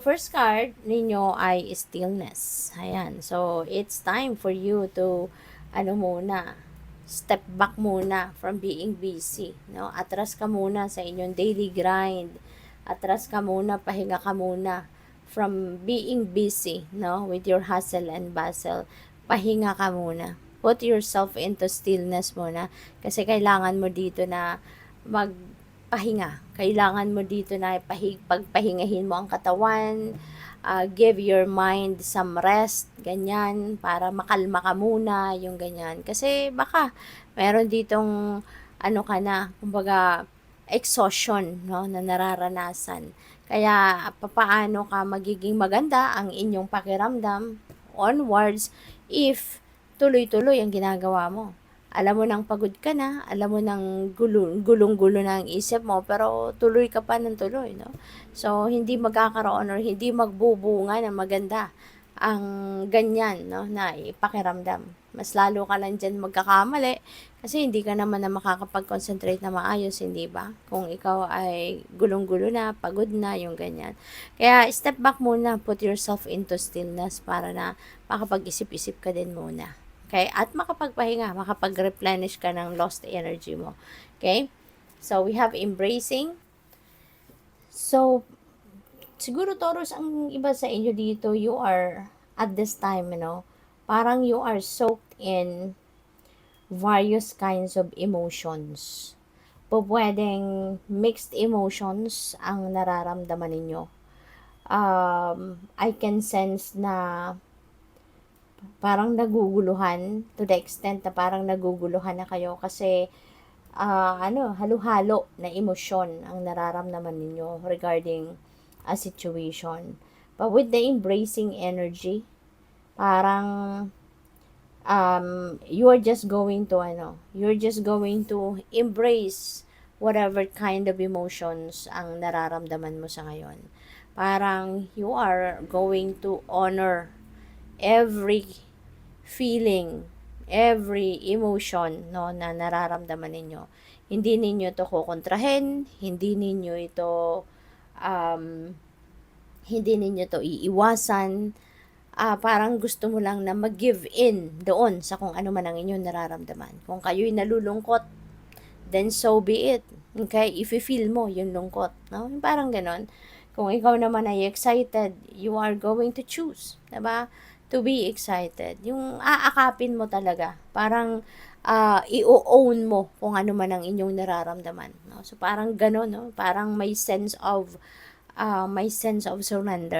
First card ninyo ay stillness. Ayan. So, it's time for you to, step back muna from being busy. No? Atras ka muna sa inyong daily grind. Atras ka muna, pahinga ka muna from being busy, no? With your hustle and bustle. Pahinga ka muna. Put yourself into stillness muna. Kasi kailangan mo dito na magpahinga. Kailangan mo dito na pagpahingahin mo ang katawan, give your mind some rest, ganyan, para makalma ka muna, yung ganyan. Kasi baka meron ditong kumbaga exhaustion, no, na nararanasan. Kaya papaano ka magiging maganda ang inyong pakiramdam onwards if tuloy-tuloy ang ginagawa mo. Alam mo nang pagod ka na, alam mo nang gulong-gulo na ang isip mo, pero tuloy ka pa ng tuloy, no? So, hindi magkakaroon or hindi magbubunga ng maganda ang ganyan, no, na ipakiramdam. Mas lalo ka lang dyan magkakamali kasi hindi ka naman na makakapag-concentrate na maayos, hindi ba? Kung ikaw ay gulong-gulo na, pagod na, yung ganyan. Kaya, step back muna, put yourself into stillness para na makapag-isip-isip ka din muna. Okay? At makapagpahinga, makapag-replenish ka ng lost energy mo. Okay? So, we have embracing. So, siguro Taurus, ang iba sa inyo dito, you are, at this time, parang you are soaked in various kinds of emotions. Pwedeng mixed emotions ang nararamdaman ninyo. I can sense na parang naguguluhan to the extent na parang naguguluhan na kayo kasi halo-halo na emosyon ang nararamdaman ninyo regarding a situation. But with the embracing energy, parang you're just going to embrace whatever kind of emotions ang nararamdaman mo sa ngayon. Parang you are going to honor every feeling, every emotion, no, na nararamdaman ninyo. Hindi ninyo ito kukontrahin, hindi ninyo to iiwasan. Parang gusto mo lang na mag-give in doon sa kung ano man ang inyong nararamdaman. Kung kayo'y nalulungkot, then so be it. Okay? If you feel mo yung lungkot, no? Parang ganon. Kung ikaw naman ay excited, you are going to choose, diba? To be excited. Yung aakapin mo talaga. Parang i-own mo kung ano man ang inyong nararamdaman. No? So parang ganon, no? Parang may sense of surrender.